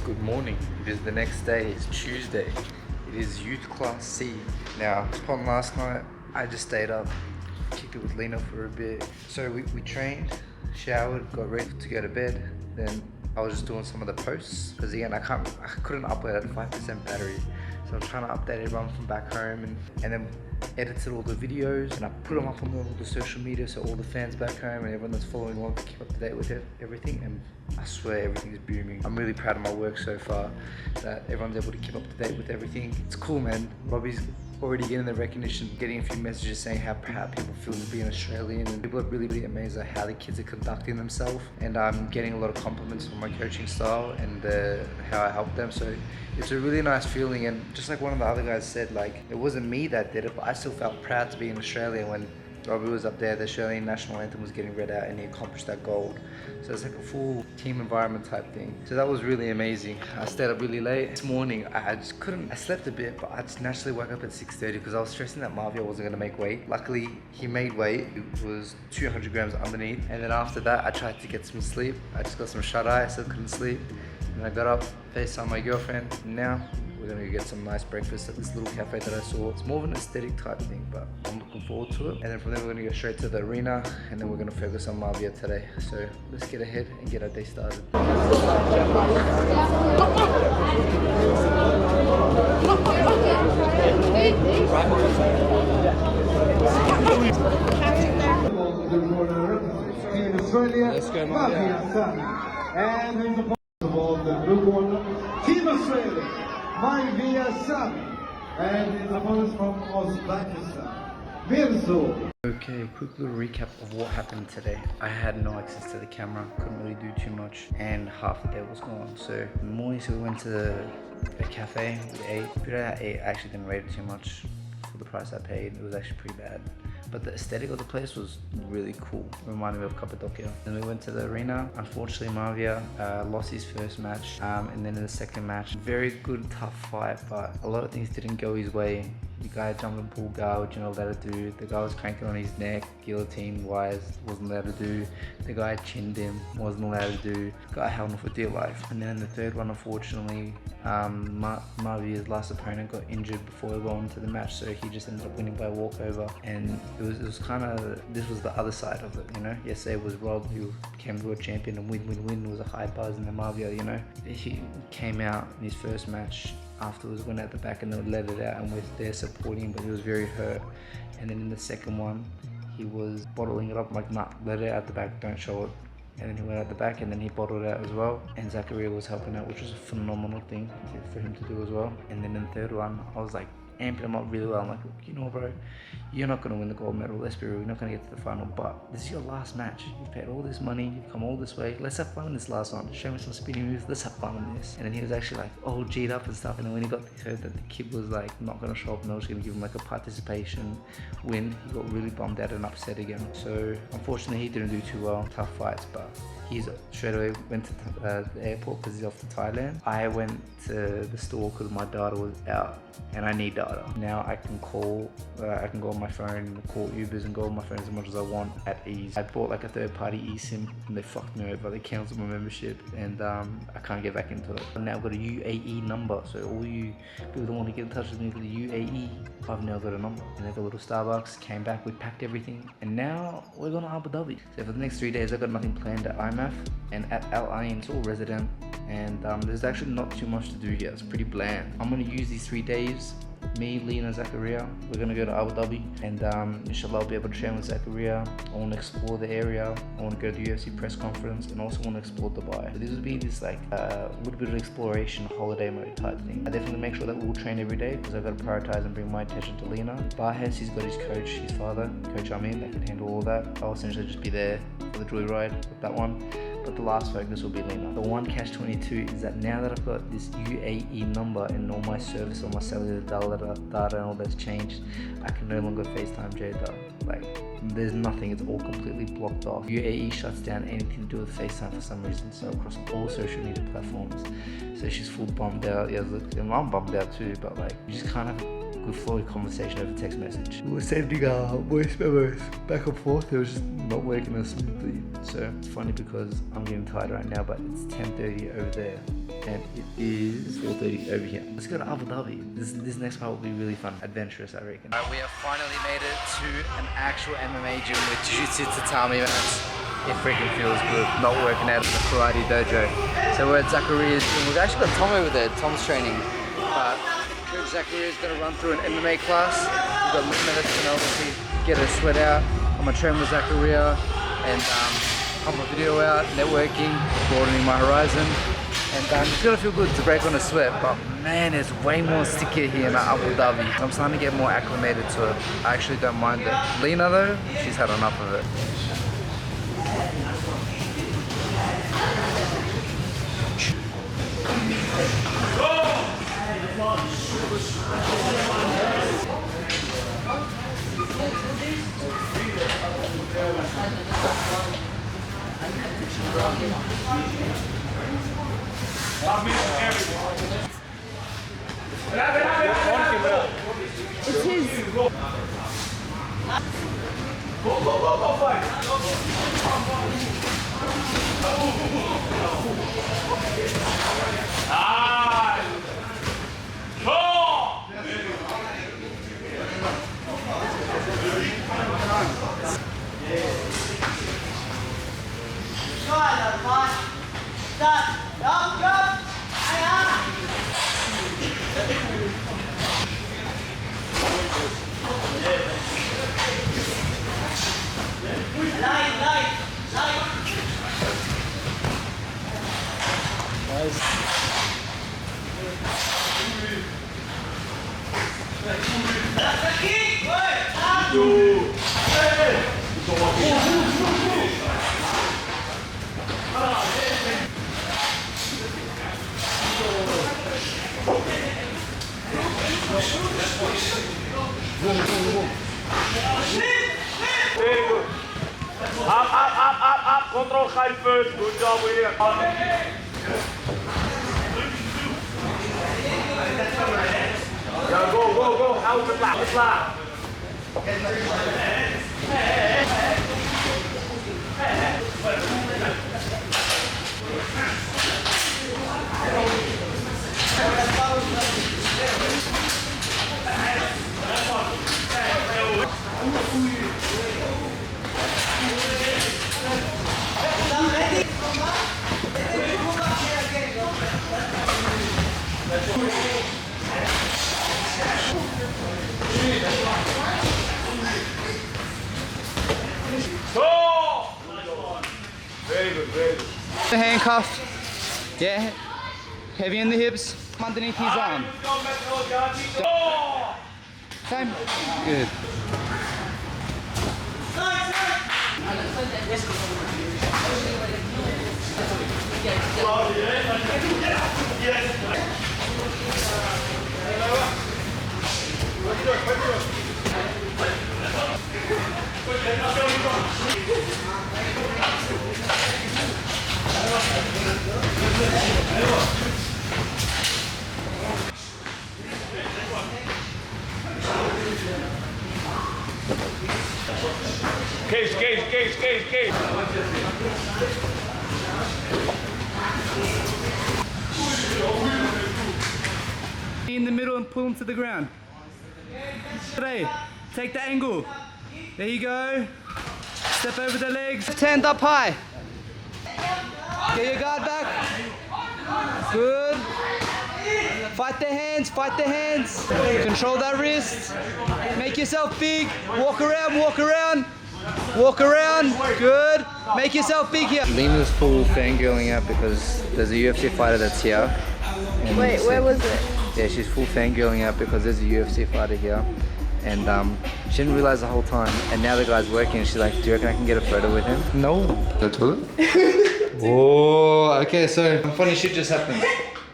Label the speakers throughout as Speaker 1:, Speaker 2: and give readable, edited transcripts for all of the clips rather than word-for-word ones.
Speaker 1: Good morning. It is the next day. It's Tuesday. It is Youth Class C. Now, upon last night, I just stayed up, kicked it with Lena for a bit. So we trained, showered, got ready to go to bed. Then I was just doing some of the posts because again, I couldn't upload at 5% battery. So I'm trying to update everyone from back home and then edited all the videos and I put them up on all the social media so all the fans back home and everyone that's following along to keep up to date with everything. And I swear everything's booming. I'm really proud of my work so far, that everyone's able to keep up to date with everything. It's cool, man. Robbie's already getting the recognition, getting a few messages saying how proud people feel to be an Australian, and people are really amazed at how the kids are conducting themselves. And I'm getting a lot of compliments on my coaching style and how I help them. So it's a really nice feeling. And just like one of the other guys said, like, it wasn't me that did it, but I still felt proud to be in Australia when Robbie was up there, the Australian national anthem was getting read out and he accomplished that gold. So it's like a full team environment type thing. So that was really amazing. I stayed up really late. This morning, I slept a bit, but I just naturally woke up at 6:30 because I was stressing that Marvia wasn't gonna make weight. Luckily, he made weight. It was 200 grams underneath. And then after that, I tried to get some sleep. I just got some shut-eye, I still couldn't sleep. And I got up, FaceTimed my girlfriend. Now, we're gonna go get some nice breakfast at this little cafe that I saw. It's more of an aesthetic type thing, but I'm looking forward to it. And then from there, we're gonna go straight to the arena, and then we're gonna focus on Marvia today. So let's get ahead and get our day started.
Speaker 2: Let's go, Marvia. And in the of the blue corner, Team Australia, Marvia Sami, and his opponents from Uzbekistan, Mirzo.
Speaker 1: Okay, quick little recap of what happened today. I had no access to the camera, couldn't really do too much, and half the day was gone. So in the morning, we went to a cafe, we ate. I actually didn't rate it too much for the price I paid. It was actually pretty bad. But the aesthetic of the place was really cool. It reminded me of Cappadocia. Then we went to the arena. Unfortunately, Marvia lost his first match. And then in the second match, very good, tough fight, but a lot of things didn't go his way. The guy jumped in bull guard, which you're not allowed to do. The guy was cranking on his neck, guillotine wise, wasn't allowed to do. The guy chinned him, wasn't allowed to do. The guy held him for dear life. And then in the third one, unfortunately, Marvia's last opponent got injured before going into the match, so he just ended up winning by walkover. And it was kind of, this was the other side of it, you know. Yesterday was Rob, who came world champion, and win was a high buzz, and then Marvia, you know, he came out in his first match afterwards, went at the back and then let it out, and was there supporting him, but he was very hurt. And then in the second one, he was bottling it up, like, nah, let it out the back, don't show it. And then he went out the back and then he bottled it out as well. And Zachariah was helping out, which was a phenomenal thing for him to do as well. And then in the third one, I was like amping him up really well. I'm like, you know, bro, you're not going to win the gold medal. Let's be real, you're not going to get to the final, but this is your last match. You've paid all this money, you've come all this way. Let's have fun in this last one. Show me some spinning moves. Let's have fun in this. And then he was actually like all G'd up and stuff. And then when he heard that the kid was like not going to show up and I was going to give him like a participation win, he got really bummed out and upset again. So unfortunately, he didn't do too well. Tough fights, but he's straight away went to the airport because he's off to Thailand. I went to the store because my data was out and I need data. Now I can call, I can go on my phone, call Ubers and go on my phone as much as I want at ease. I bought like a third-party eSIM and they fucked me over. They cancelled my membership and I can't get back into it. I've now got a UAE number, so all you people that want to get in touch with me for the UAE, I've now got a number. And they've got a little Starbucks, came back, we packed everything, and now we're going to Abu Dhabi. So for the next 3 days, I've got nothing planned at IMMAF and at Al Ain. It's all resident, and there's actually not too much to do here. It's pretty bland. I'm going to use these 3 days. Me, Lena, Zachariah, we're gonna go to Abu Dhabi, and inshallah I'll be able to train with Zachariah. I want to explore the area, I want to go to the UFC press conference, and also want to explore Dubai. So this would be this like a little bit of exploration, holiday mode type thing. I definitely make sure that we'll train every day because I've got to prioritize and bring my attention to Lena. Bahes, he's got his coach, his father, Coach Amin, that can handle all that. I'll essentially just be there for the joyride with that one. But the last focus will be Lena. The one catch-22 is that now that I've got this UAE number and all my service, all my cellular data and all that's changed, I can no longer FaceTime Jada. Like, there's nothing, it's all completely blocked off. UAE shuts down anything to do with FaceTime for some reason, so across all social media platforms. So she's full bummed out. Yeah, look, I'm bummed out too, but like, you just kind of good flowing conversation over text message. We were sending our voice memos back and forth. It was just not working as smoothly. So it's funny because I'm getting tired right now, but it's 10:30 over there. and it is 4:30 over here. Let's go to Abu Dhabi. This next part will be really fun, adventurous, I reckon. Alright, we have finally made it to an actual MMA gym with jiu-jitsu tatami mats. It freaking feels good, not working out in the karate dojo. So we're at Zachariah's gym. We've actually got Tom over there. Tom's training, but Coach Zachariah's gonna run through an MMA class. We've got minutes to obviously get a sweat out. I'm gonna train with Zachariah and pump a video out, networking, broadening my horizon. And it's gonna feel good to break on a sweat, but man, it's way more stickier here in Abu Dhabi. I'm starting to get more acclimated to it. I actually don't mind it. Lena though, she's had enough of it.
Speaker 3: It's his.
Speaker 4: Very good. Up. Control high first. Good job, William. Yeah, go. Out the flat. Very good.
Speaker 1: The handcuff, yeah, heavy in the hips, underneath his arm. Same, good.
Speaker 4: Cage.
Speaker 1: In the middle and pull him to the ground. Today, take the angle. There you go. Step over the legs. Left hand up high. Get your guard back. Good. Fight the hands. Control that wrist. Make yourself big. Walk around. Good. Make yourself big here. Lena's full fangirling out because there's a UFC fighter that's here. And
Speaker 3: Wait, where was it?
Speaker 1: Yeah, she's full fangirling out because there's a UFC fighter here. And she didn't realize the whole time. And now the guy's working and she's like, do you reckon I can get a photo with him? No. The toilet? Oh, okay, so funny shit just happened.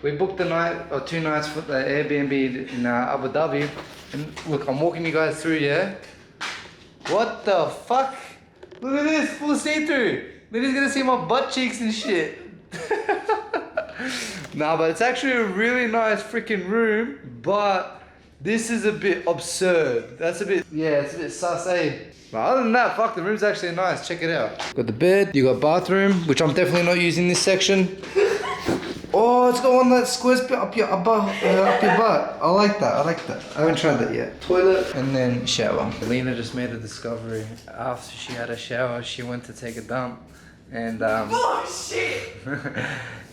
Speaker 1: We booked a night or 2 nights for the Airbnb in Abu Dhabi. And look, I'm walking you guys through, yeah? What the fuck? Look at this, full see-through. Lydia's gonna see my butt cheeks and shit. Nah, but it's actually a really nice freaking room, but this is a bit absurd. That's a bit, yeah, it's a bit sus, eh? But other than that, fuck, the room's actually nice. Check it out. Got the bed, you got bathroom, which I'm definitely not using this section. Oh, Oh, it's got one that squares bit up your butt. I like that. I haven't tried that yet. Toilet and then shower. Lena just made a discovery. After she had a shower, she went to take a dump, and oh shit!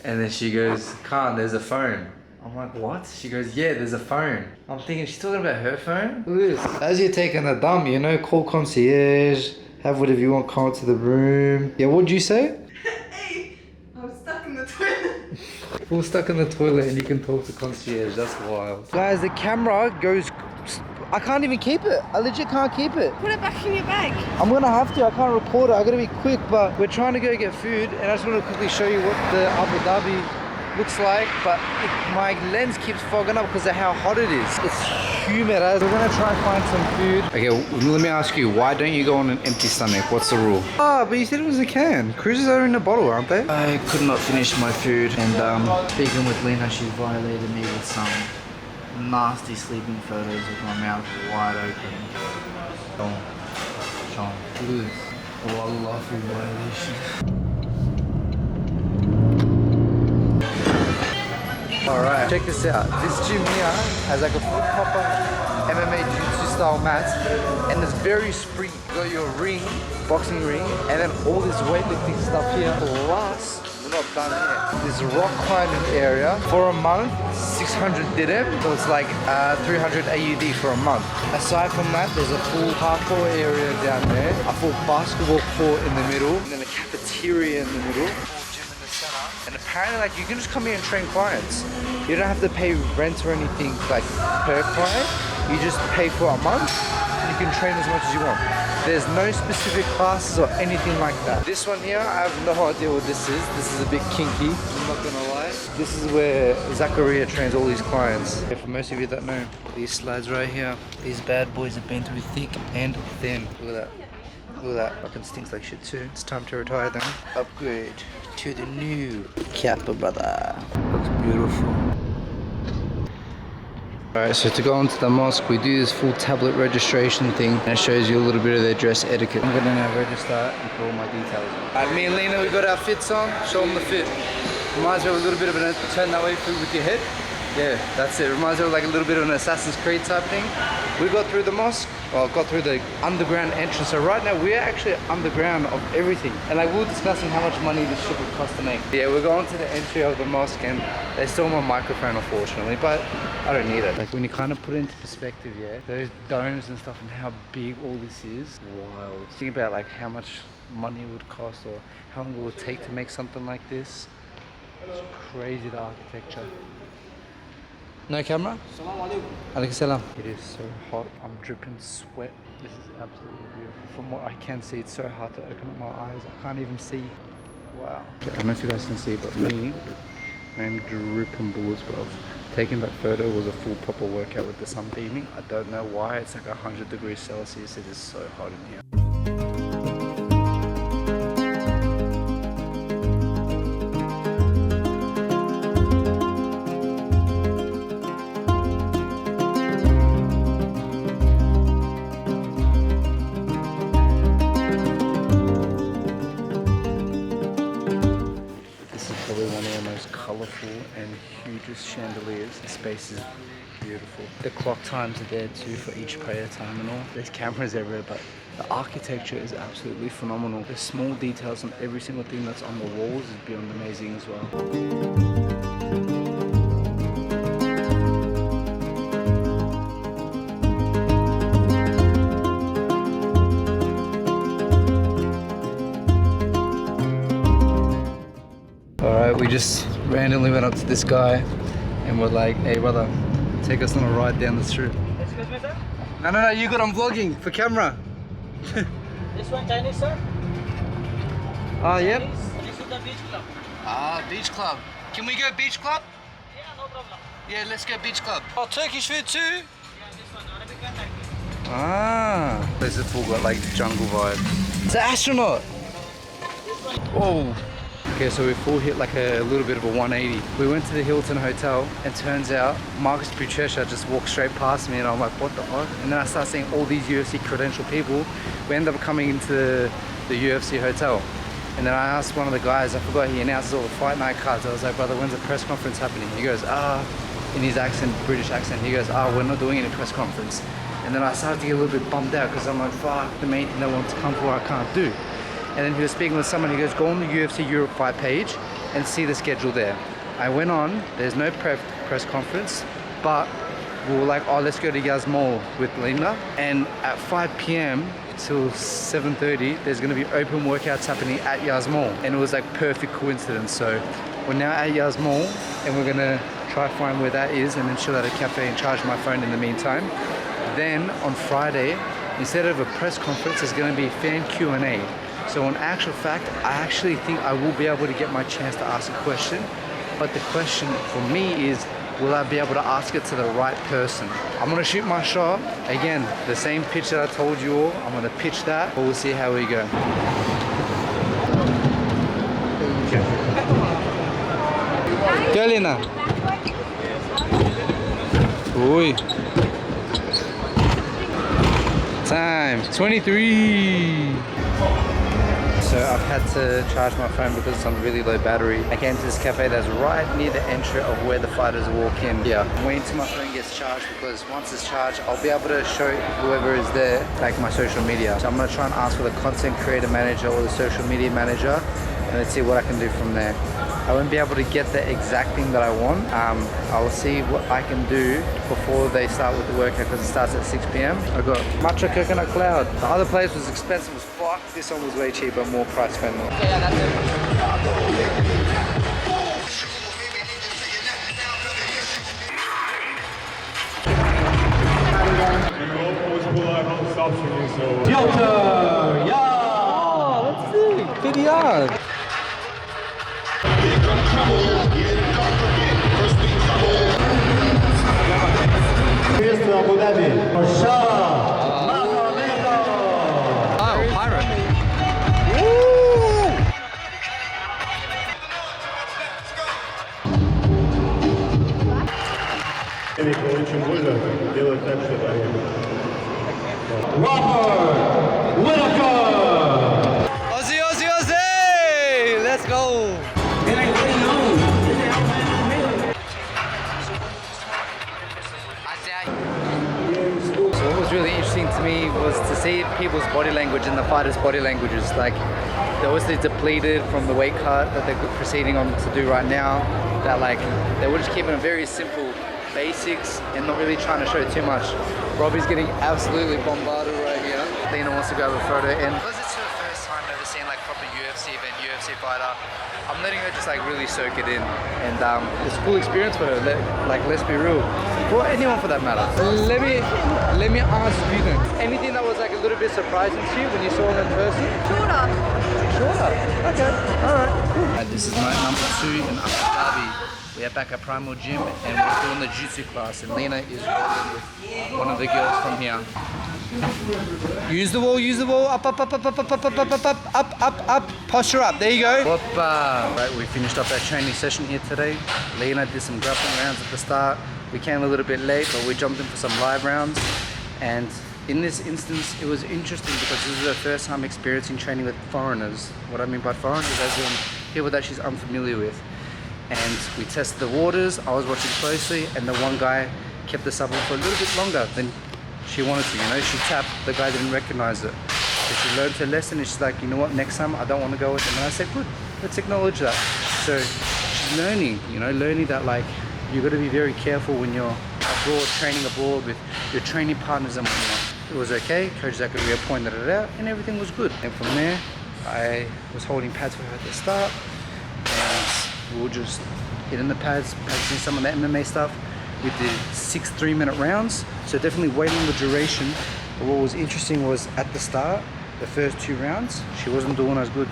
Speaker 1: And then she goes, "Kaan, there's a phone." I'm like, what? She goes, yeah, there's a phone. I'm thinking, she's talking about her phone? Look at this. As you're taking a dump, you know, call concierge, have whatever you want, come to the room. Yeah, what'd you say?
Speaker 3: Hey, I'm stuck in the toilet.
Speaker 1: Full stuck in the toilet and you can talk to concierge, that's wild. Guys, the camera goes, I can't even keep it. I legit can't keep it.
Speaker 3: Put it back in your bag.
Speaker 1: I'm gonna have to, I can't record it. I gotta be quick, but we're trying to go get food and I just wanna quickly show you what the Abu Dhabi looks like, but my lens keeps fogging up because of how hot it is. It's humid. We're gonna try and find some food. Okay, let me ask you, why don't you go on an empty stomach? What's the rule? Ah, but you said it was a can. Cruises are in a bottle, aren't they? I could not finish my food, and speaking with Lena, she violated me with some nasty sleeping photos with my mouth wide open. Sean, look at this. Wallah, for violation. Alright, check this out. This gym here has like a full proper MMA jiu-jitsu style mat, and it's very springy. You got your ring, boxing ring, and then all this weightlifting stuff here. Plus, we're not done here. This rock climbing area for a month, 600 dirham, so it's like 300 AUD for a month. Aside from that, there's a full parkour area down there, a full basketball court in the middle, and then a cafeteria in the middle. And apparently, like, you can just come here and train clients. You don't have to pay rent or anything like per client. You just pay for a month and you can train as much as you want. There's no specific classes or anything like that. This one here, I have no idea what this is. This is a bit kinky, I'm not gonna lie. This is where Zachariah trains all his clients. For most of you that know, these slides right here, these bad boys have been through thick and thin. Look at that. Look at that, fucking stinks like shit too. It's time to retire them. Upgrade to the new Kappa, brother. Looks beautiful. Alright, so to go into the mosque, we do this full tablet registration thing, and it shows you a little bit of their dress etiquette. I'm gonna now register and put all my details on. Alright, me and Lena, we got our fits on. Show them the fit. Reminds me of a little bit of an turn that way through with your head. Yeah, that's it. Reminds me of like a little bit of an Assassin's Creed type thing. We got through the mosque, well, got through the underground entrance. So right now we're actually underground of everything. And like we were discussing how much money this shit would cost to make. Yeah, we're going to the entry of the mosque and they stole my microphone unfortunately, but I don't need it. Like when you kind of put it into perspective, yeah, those domes and stuff and how big all this is, wild. Think about like how much money it would cost or how long it would take to make something like this. It's crazy, the architecture. No camera? Alaikum salam. It is so hot. I'm dripping sweat. This is absolutely beautiful. From what I can see, it's so hard to open up my eyes. I can't even see. Wow. Okay, I don't know if you guys can see, but me, I'm dripping bullets, bro. Taking that photo was a full proper workout with the sun beaming. I don't know why. It's like 100 degrees Celsius. It is so hot in here. Colourful and hugest chandeliers. The space is beautiful. The clock times are there too for each prayer time and all. There's cameras everywhere, but the architecture is absolutely phenomenal. The small details on every single thing that's on the walls is beyond amazing as well. Alright, we just randomly went up to this guy and we're like, hey brother, take us on a ride down the street.
Speaker 5: Excuse me, sir?
Speaker 1: No, you good, I'm vlogging for camera.
Speaker 5: This one Chinese, sir?
Speaker 1: Yep.
Speaker 5: This is the beach club.
Speaker 1: Beach club. Can we go beach club?
Speaker 5: Yeah, no problem.
Speaker 1: Yeah, let's go beach club. Oh, Turkish food too?
Speaker 5: Yeah, this one Arabic and Turkish.
Speaker 1: This is full got like jungle vibe. It's an astronaut. Whoa. Okay, so we full hit like a little bit of a 180. We went to the Hilton Hotel and turns out Marcus Buchecha just walked straight past me and I'm like, what the fuck? And then I start seeing all these UFC credentialed people. We end up coming into the UFC hotel. And then I asked one of the guys, I forgot, he announces all the fight night cards. I was like, brother, when's the press conference happening? He goes, in his accent, British accent, he goes, we're not doing any press conference. And then I started to get a little bit bummed out because I'm like, fuck, the main thing I want to come for I can't do. And then he was speaking with someone, he goes, go on the UFC Europe fight page and see the schedule there. I went on, there's no press conference, but we were like, oh, let's go to Yas Mall with Linda. And at 5 p.m. till 7:30, there's gonna be open workouts happening at Yas Mall. And it was like perfect coincidence. So we're now at Yas Mall and we're gonna try to find where that is and then chill at a cafe and charge my phone in the meantime. Then on Friday, instead of a press conference, there's gonna be fan Q&A. So in actual fact, I actually think I will be able to get my chance to ask a question. But the question for me is, will I be able to ask it to the right person? I'm gonna shoot my shot. Again, the same pitch that I told you all. I'm gonna pitch that, but we'll see how we go. Go, Lena. Oi. Time, 23. So I've had to charge my phone because it's on really low battery. I came to this cafe that's right near the entry of where the fighters walk in. Yeah, I'm waiting till my phone gets charged because once it's charged, I'll be able to show whoever is there, like my social media. So I'm gonna try and ask for the content creator manager or the social media manager and let's see what I can do from there. I won't be able to get the exact thing that I want. I'll see what I can do before they start with the workout because it starts at 6 p.m. I got matcha coconut cloud. The other place was expensive as fuck. This one was way cheaper, more price friendly.
Speaker 5: Yeah, that's it.
Speaker 1: Oh, let's see. PDR.
Speaker 2: Here's to Abu Dhabi.
Speaker 1: Oh, pirate.
Speaker 2: Очень больно делать так, чтобы они... Robert Whittaker!
Speaker 1: Aussie, Aussie, Aussie! Let's go! So what was really interesting to me was to see people's body language and the fighters' body languages. Like, they're obviously depleted from the weight cut that they're proceeding on to do right now. That like, they were just keeping it very simple basics and not really trying to show too much. Robbie's getting absolutely bombarded right here. Lena wants to grab a photo and because it's her first time ever seeing like proper UFC event, UFC fighter, I'm letting her just like really soak it in. And it's a cool experience for her, like let's be real. For anyone for that matter. Let me ask you then. Anything that was like a little bit surprising to you when you saw them in person?
Speaker 3: Shorter.
Speaker 1: Shorter? Okay, alright. This is night number 2 in Abu Dhabi. We are back at Primal Gym and we're doing the jiu-jitsu class and Lena is rolling with one of the girls from here. Use the wall, up, up, posture up, there you go. Whoppa. Right, we finished up our training session here today. Lena did some grappling rounds at the start. We came a little bit late, but we jumped in for some live rounds. And in this instance, it was interesting because this is her first time experiencing training with foreigners. What I mean by foreigners is as in people that she's unfamiliar with. And we tested the waters, I was watching closely, and the one guy kept the sub for a little bit longer than she wanted to, you know. She tapped, the guy didn't recognize it. So she learned her lesson and she's like, you know what, next time I don't want to go with him. And I said, good, let's acknowledge that. So she's learning, you know, learning that like, you got to be very careful when you're abroad, training abroad with your training partners and whatnot. It was okay, Coach Zachary pointed it out, and everything was good. And from there, I was holding pads for her at the start, and we were just hitting the pads, practicing some of the MMA stuff. We did 6 3-minute rounds, so definitely waiting the duration. But what was interesting was at the start, the first 2 rounds, she wasn't doing as good,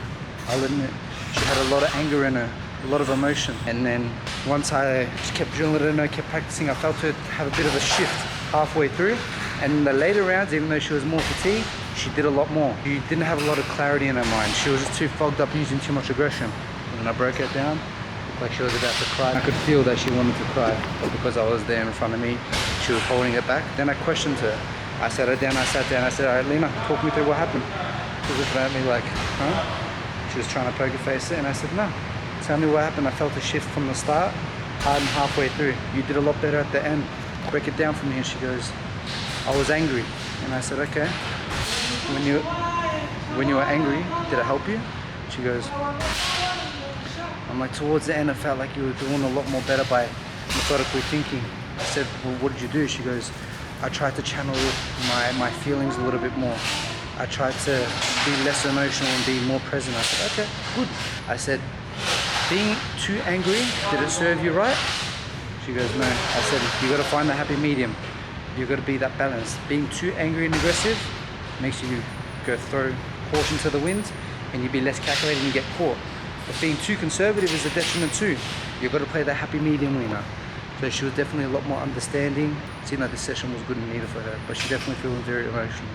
Speaker 1: I'll admit. She had a lot of anger in her, a lot of emotion. And then once I just kept drilling it in her, kept practicing, I felt her have a bit of a shift halfway through. And in the later rounds, even though she was more fatigued, she did a lot more. She didn't have a lot of clarity in her mind. She was just too fogged up using too much aggression. And then I broke it down, like she was about to cry. I could feel that she wanted to cry, but because I was there in front of me, she was holding it back. Then I questioned her. I sat her down, I sat down, I said, all right, Lena, talk me through what happened. She was looking at me like, huh? She was trying to poker face it, and I said, no. Tell me what happened. I felt a shift from the start, hard and halfway through. You did a lot better at the end. Break it down for me. And she goes, I was angry. And I said, okay. When you were angry, did it help you? She goes, I'm like, towards the end, I felt like you were doing a lot more better by methodically thinking. I said, well, what did you do? She goes, I tried to channel my feelings a little bit more. I tried to be less emotional and be more present. I said, okay, good. I said, being too angry, did it serve you right? She goes, no. I said, you got to find the happy medium. You got to be that balance. Being too angry and aggressive makes you go throw caution to the wind, and you be less calculated and you get caught. But being too conservative is a detriment too. You've got to play the happy medium, Lena. So she was definitely a lot more understanding. Seemed like this session was good and needed for her, but she definitely feeling very emotional.